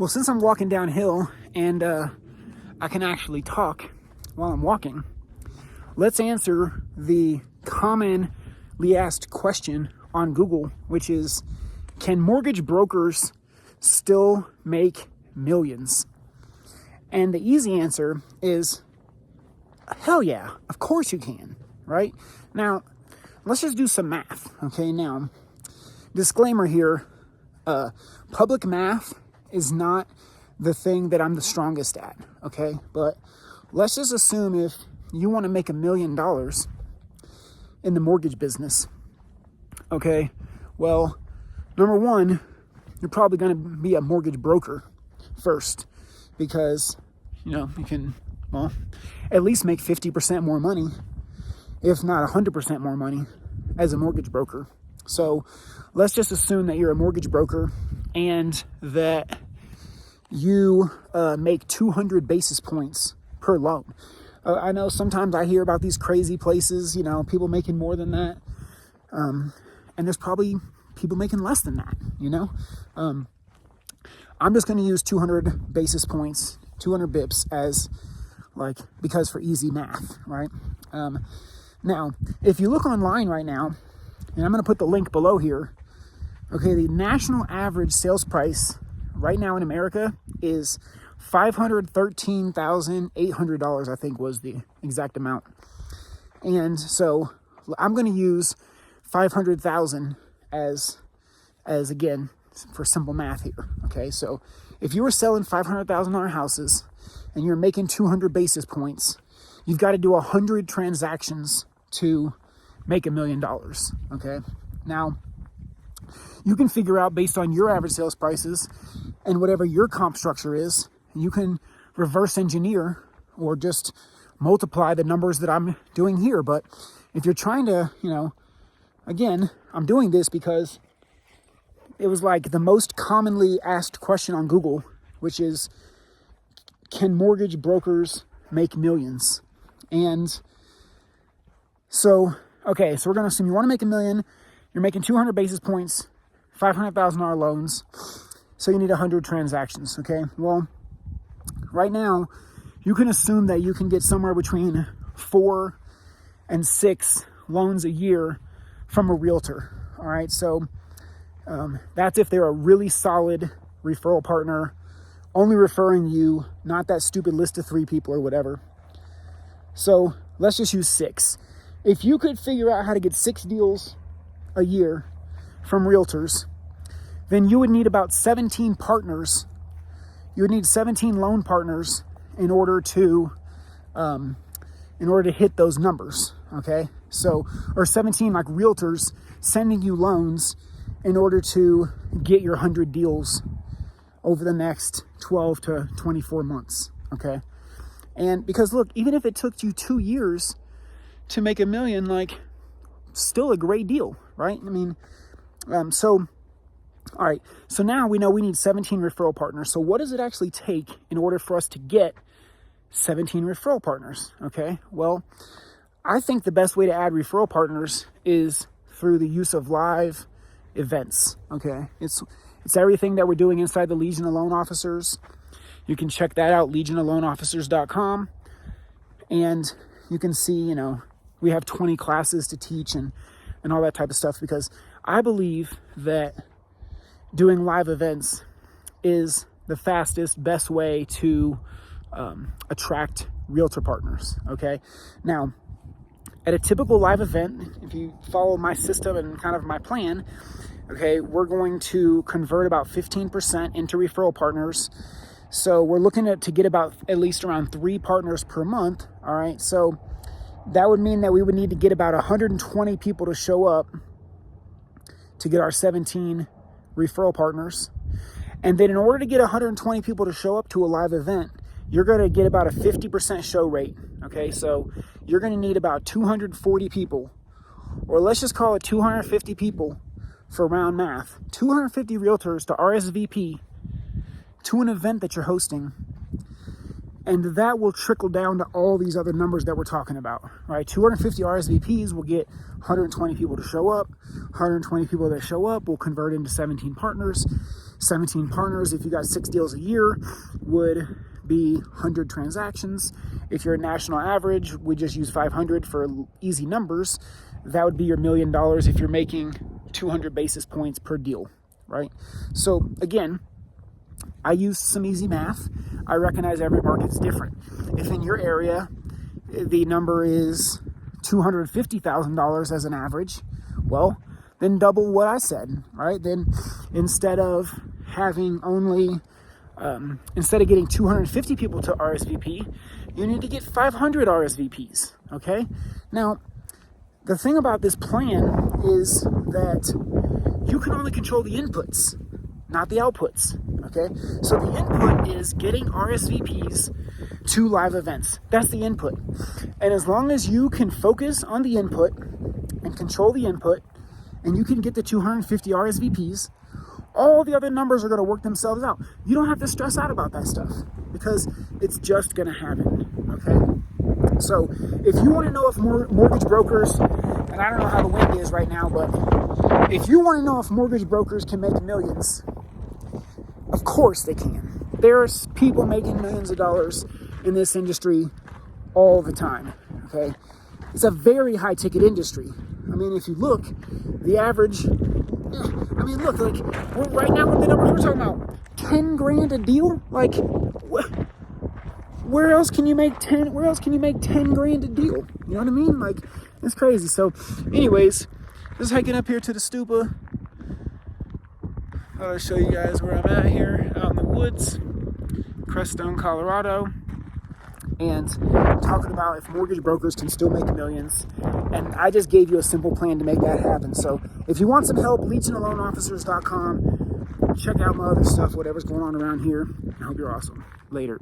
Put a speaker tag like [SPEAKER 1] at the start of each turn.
[SPEAKER 1] Well, since I'm walking downhill and I can actually talk while I'm walking, let's answer the commonly asked question on Google, which is, can mortgage brokers still make millions? And the easy answer is, hell yeah, of course you can, right? Now, let's just do some math, okay? Now, disclaimer here, public math is not the thing that I'm the strongest at, okay? But let's just assume if you want to make $1 million in the mortgage business, okay? Well, number one, you're probably going to be a mortgage broker first, because, you can, well, at least make 50% more money, if not 100% more money as a mortgage broker. So let's just assume that you're a mortgage broker and that you make 200 basis points per loan. I know sometimes I hear about these crazy places, people making more than that. And there's probably people making less than that, I'm just going to use 200 basis points, 200 bips as because for easy math, right? Now, if you look online right now, and I'm going to put the link below here, okay, the national average sales price right now in America is $513,800, I think was the exact amount. And so I'm going to use 500,000 as again, for simple math here. Okay, so if you were selling $500,000 houses and you're making 200 basis points, you've got to do 100 transactions to make $1 million. Okay, now you can figure out based on your average sales prices and whatever your comp structure is, you can reverse engineer or just multiply the numbers that I'm doing here. But if you're trying to, again, I'm doing this because it was the most commonly asked question on Google, which is, can mortgage brokers make millions? And so, okay, so we're going to assume you want to make $1 million, you're making 200 basis points, $500,000 loans, so you need 100 transactions, okay? Well, right now, you can assume that you can get somewhere between 4 and 6 loans a year from a realtor, all right? So that's if they're a really solid referral partner, only referring you, not that stupid list of 3 people or whatever. So let's just use 6. If you could figure out how to get 6 deals a year from realtors, then you would need about 17 partners. You would need 17 loan partners in order to hit those numbers, okay? So, or 17 realtors sending you loans in order to get your 100 deals over the next 12 to 24 months, okay? And because look, even if it took you 2 years to make $1 million, still a great deal, right? I mean, all right, so now we know we need 17 referral partners. So what does it actually take in order for us to get 17 referral partners? Okay, well, I think the best way to add referral partners is through the use of live events, okay? It's everything that we're doing inside the Legion of Loan Officers. You can check that out, legionofloanofficers.com. And you can see, we have 20 classes to teach and all that type of stuff, because I believe that doing live events is the fastest, best way to attract realtor partners, okay? Now, at a typical live event, if you follow my system and kind of my plan, okay, we're going to convert about 15% into referral partners. So we're looking to get about at least around 3 partners per month, all right? So that would mean that we would need to get about 120 people to show up to get our 17 referral partners. And then in order to get 120 people to show up to a live event, you're going to get about a 50% show rate, okay? So you're going to need about 240 people, or let's just call it 250 people for round math, 250 realtors to RSVP to an event that you're hosting. And that will trickle down to all these other numbers that we're talking about, right? 250 RSVPs will get 120 people to show up. 120 people that show up will convert into 17 partners. 17 partners, if you got 6 deals a year, would be 100 transactions. If you're a national average, we just use 500 for easy numbers. That would be your $1 million if you're making 200 basis points per deal, right? So again, I used some easy math. I recognize every market's different. If in your area, the number is $250,000 as an average, well, then double what I said, right? Then instead of having only, instead of getting 250 people to RSVP, you need to get 500 RSVPs, okay? Now, the thing about this plan is that you can only control the inputs, not the outputs, okay? So the input is getting RSVPs to live events. That's the input. And as long as you can focus on the input and control the input, and you can get the 250 RSVPs, all the other numbers are going to work themselves out. You don't have to stress out about that stuff because it's just going to happen, okay? So if you want to know if mortgage brokers, and I don't know how the wind is right now, but if you want to know if mortgage brokers can make millions, of course they can. There's people making millions of dollars in this industry all the time, okay? It's a very high ticket industry. I mean, if you look, the average, look, like, right now with the numbers we're talking about, 10 grand a deal? Like, where else can you make 10 grand a deal? You know what I mean? Like, it's crazy. So, anyways, just hiking up here to the stupa. I'll show you guys where I'm at here, out in the woods, Crestone, Colorado, and talking about if mortgage brokers can still make millions. And I just gave you a simple plan to make that happen. So if you want some help, legionofloanofficers.com. Check out my other stuff, whatever's going on around here. I hope you're awesome. Later.